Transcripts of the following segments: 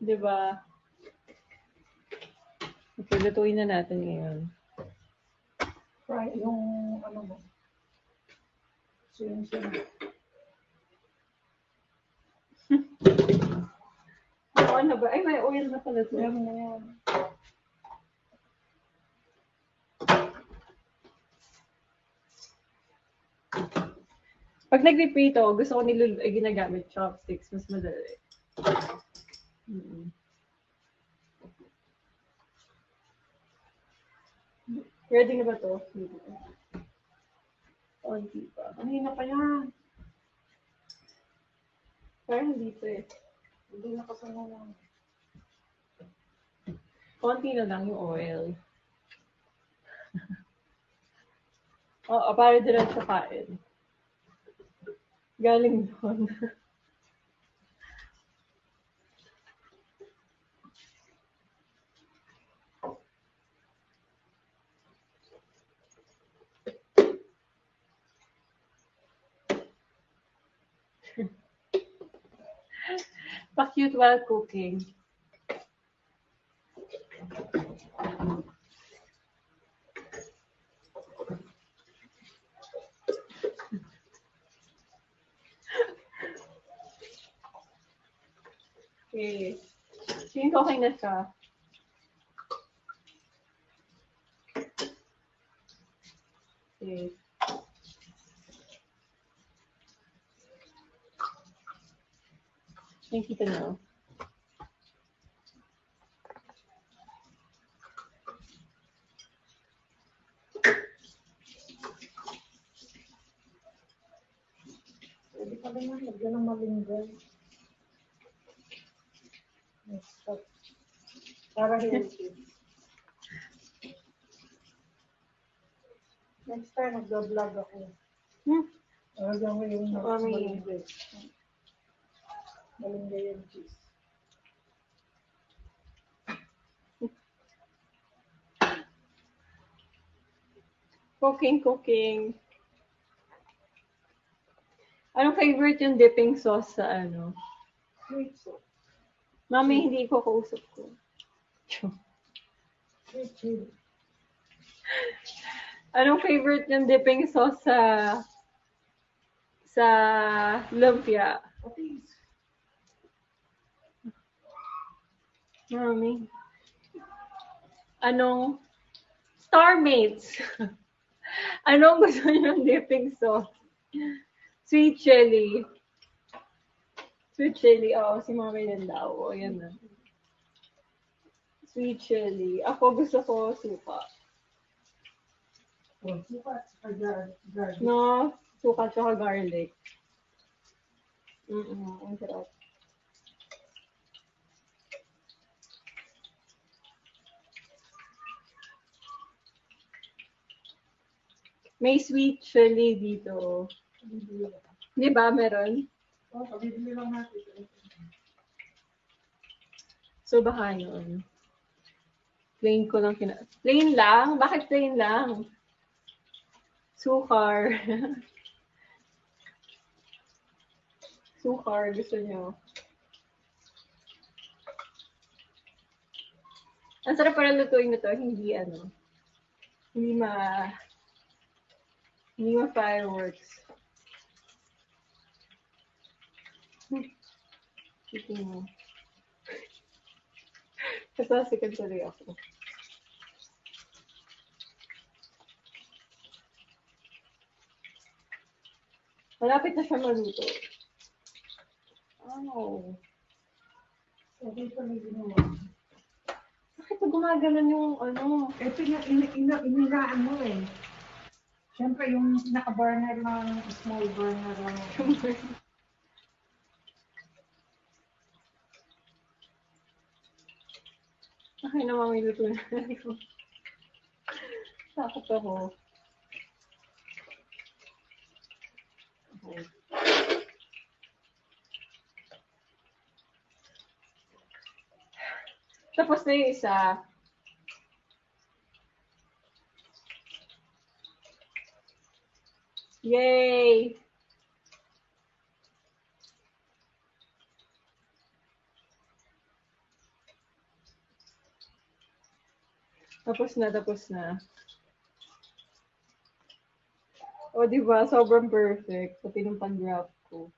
Di ba? Okay, lutuin na natin ngayon. Fry yung ano mo. Sino. Ano ba? Ay, may oil na pala ito. Meron na yan. Pag nagpiprito, gusto ko ginagamit chopsticks. Mas madali. Ready na ba ito? Konti pa. Kanina pa yan. Parang hindi pa eh. Hindi nakasama lang. Konti na lang yung oil. Oo, para diretso kain. Galing doon. Pa-cute while cooking. Okay. Tingin ko okay na siya. Okay. Nakikita niyo. Pwede pa rin yan. Lagyan ng malinggan. Para healthy. Next time, mag-vlog ako. Lagyan ko yung malinggan. Malinggan yung cheese. Cooking. Anong favorite yung dipping sauce sa ano? Sweet sauce. Mami, hindi ko kausap ko. Sweet chili. Anong favorite yung dipping sauce sa lumpia? Patis. Mami. Anong Starmates? Anong gusto niyo ng dipping sauce? Sweet chili. Sweet chili. Oo, si Mami din daw. O, yan na. Sweet chili. Ako gusto ko suka. Suka at garlic. No, suka tsaka garlic. Ang sarap. May sweet chili dito. Di ba, meron? Oo, pabibili lang natin. So, baka yun. Plain ko lang Plain lang? Bakit plain lang? Sukar. Sukar, gusto nyo. Ang sarap para lutuin na to, hindi fireworks. Sige mo. Kasasikan tuloy ako. Malapit na siya maluto. Oh. Okay pa may ginawa. Bakit na gumagalan yung Ito yung iniraan mo eh. Siyempre yung naka-burner lang, small burner lang. Okay naman may luto na. Takot ako. Okay. Tapos na yung isa. Yay! Tapos na, tapos na. O, di ba? Sobrang perfect. Pati nung pang-graph ko.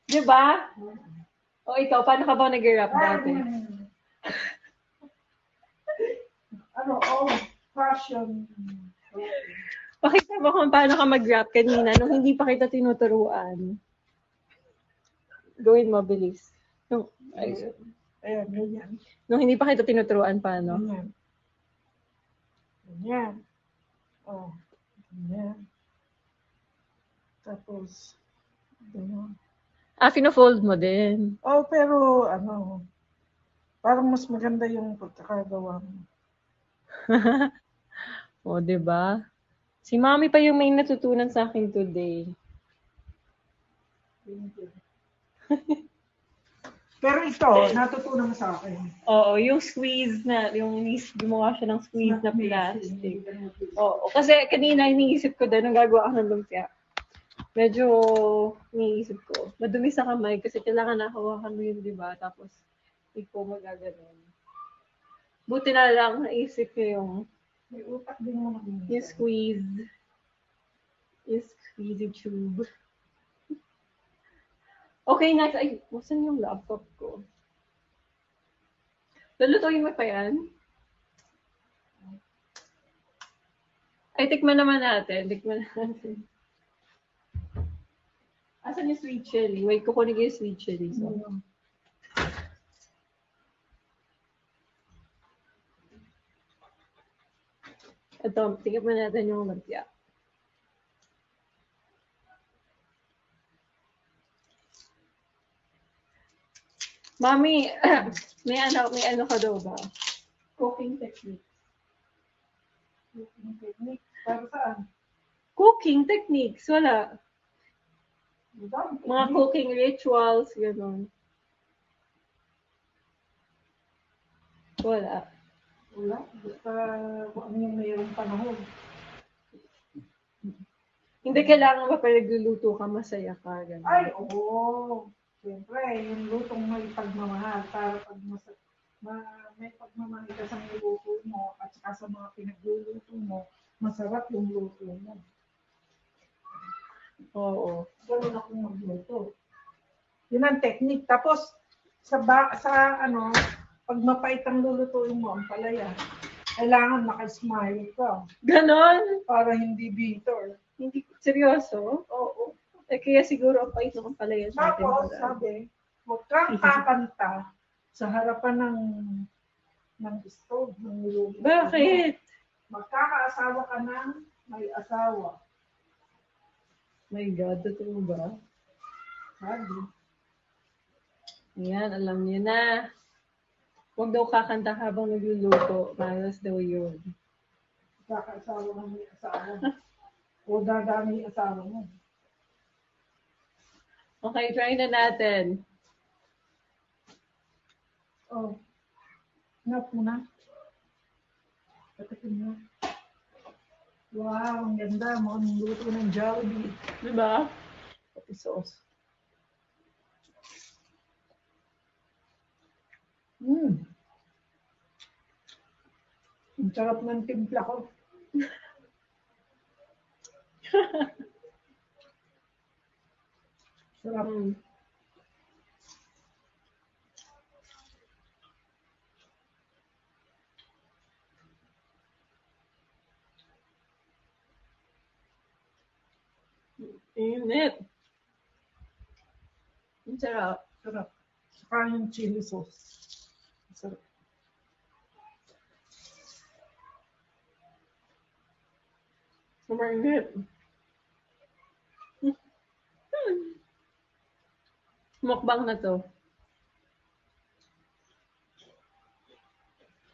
Di ba? O, ikaw, paano ka ba nag-graph dati? Ano, old fashion. Pakita mo kung paano ka mag-graph kanina nung hindi pa kita tinuturuan. Gawin mo, bilis. Nung, ay, Ayan, ganyan. nung hindi pa kita tinuturuan, paano? Ganyan. Ganyan. Oh, ganyan. Tapos, ganyan. Fino-fold mo din. Oh, pero ano, parang mas maganda yung pagkakagawa mo. O, di ba? Si Mami pa yung may natutunan sa akin today. Pero ito, natutunan mo sa akin. Oo, yung squeeze na, yung gumawa siya ng squeeze na plastic. Oo, kasi kanina iniisip ko din nung gagawa ako ng lumpia. Medyo iniisip ko, madumi sa kamay kasi kailangan nakahawakan mo yun, di ba? Tapos, ikaw magaganon. Buti na lang naisip ko yung May utak din mo na yung squeeze. Yung squeeze tube. Okay, next. Ay, wasan yung laptop ko? Lulutuin mo pa yan? Ay, tikman naman natin. Tikman natin. Asan yung sweet chili? Wait, kukunin ko yung sweet chili. So. Ito, tikman natin yung lumpia. Mami, may ano ka daw ba? Cooking technique. Cooking technique. Para saan? Cooking techniques, wala. Madami Mga technique. cooking rituals, gano'n. Wala. Wala. Basta kung ano yung mayroong panahon. Hindi kailangan ba pag nagluluto ka, masaya ka, gano'n. Ay, oo. Siyempre, yung lutong may pagmamahal para pag may pagmamahal ka sa niluto mo at saka sa mga pinagluluto mo, masarap yung luto mo. Oo. Ganun akong magluto. Yun ang technique. Tapos, sa pag mapait ang lulutuin mo, ang palaya, kailangan nakasmile ka Ganon? para hindi bitter. Hindi, seryoso? Oo. Eh, kaya siguro ang pait naman pala yan sa atin. Tapos, sabi, huwag kang kakanta sa harapan ng stove, ng niluluto. Bakit? Magkakaasawa ka ng may asawa. My God, totoo ba? Sabi. Ayan, alam niyo na. Huwag daw kakanta habang nagluluto. Malas daw yun. Magkakaasawa ng may asawa. O dadami yung asawa mo. Okay, try na natin. Oh. Enough mo na. Patakin mo. Wow, ang ganda. Mukhang luto ng Jollibee. Diba? Pati sauce. Ang sarap ng timpla ko. Sarap. Init. Ang sarap. Sarap. Saka yung chili sauce. Sarap. Sumainit. Mukbang na to.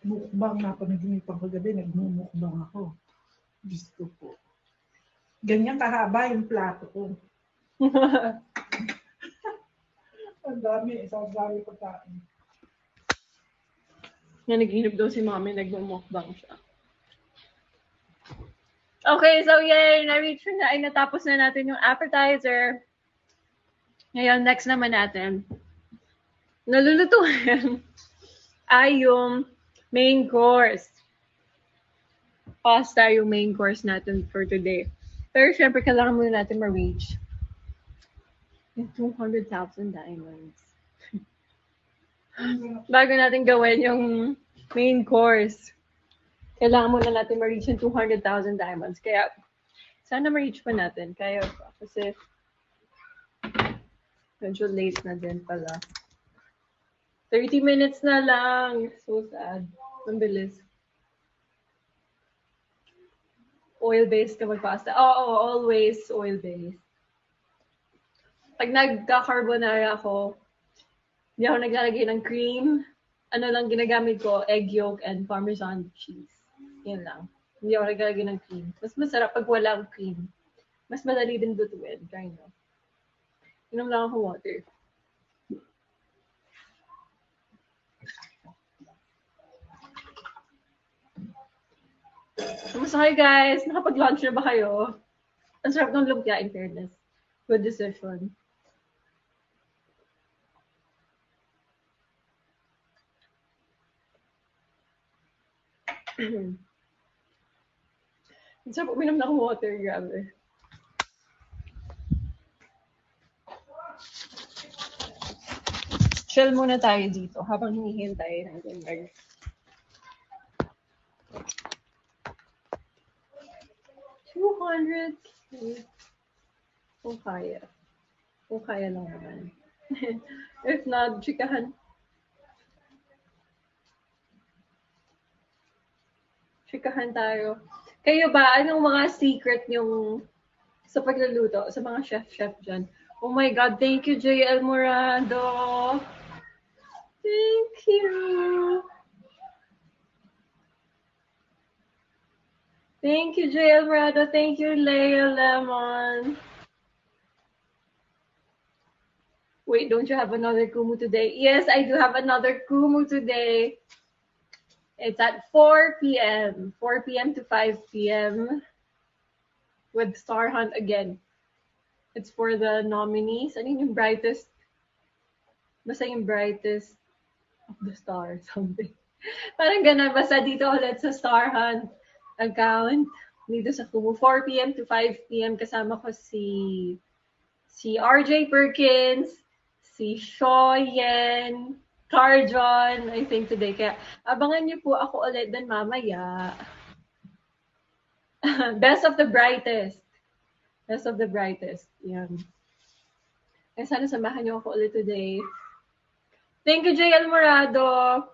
Mukbang na panaghinipan ko gabi, nagmumukbang ako. Gusto ko. Ganyan kahaba yung plato ko. Ang dami, isang dami pagkain. Nga naghinip daw si Mami, nagmumukbang siya. Okay, so yay, na-reach na, ay natapos na natin yung appetizer. Ngayon, next naman natin. Nalulutuin. ay yung main course. Pasta yung main course natin for today. Pero syempre, kailangan muna natin ma-reach yung 200,000 diamonds. Bago natin gawin yung main course, kailangan muna natin ma-reach yung 200,000 diamonds. Kaya, sana ma-reach pa natin. Kaya pa. Kasi, medyo late na din pala. 30 minutes na lang. So sad. Ang bilis. Oil-based ka mag-pasta. Oo, always oil-based. Pag nagka-carbonara ako, hindi ako naglalagay ng cream. Ano lang ginagamit ko, egg yolk and Parmesan cheese. Yan lang. Hindi ako naglalagay ng cream. Mas masarap pag walang cream. Mas madali din lutuin. Kind of. Inom lang ako water. Kamusta kayo guys? Nakapag-lunch na ba kayo? Ang sarap ng lumpia in fairness. Good decision. Ang sarap uminom ng water, grabe. Chill muna tayo dito habang hinihintay natin mag 200. Kung kaya. Kung kaya lang naman. If not, chikahan. Chikahan tayo. Kayo ba, anong mga secret yung sa pagluluto, sa mga chef-chef dyan? Oh my God, thank you, JL Morado. Thank you. Thank you, JL Morado. Thank you, Leia Lemon. Wait, don't you have another Kumu today? Yes, I do have another Kumu today. It's at 4 p.m. 4 p.m. to 5 p.m. with Star Hunt again. It's for the nominees. Ano yung brightest? Basta yung brightest of the star, something. Parang ganun. Basta dito ulit sa Star Hunt account. Dito sa Kumu. 4 p.m. to 5 p.m. Kasama ko si RJ Perkins, si Shoyen, Carjon, I think today. Kaya abangan niyo po ako ulit din mamaya. Best of the brightest. Best of the brightest. Yan. Kaya sana samahan niyo ako ulit today. Thank you, JL Morado.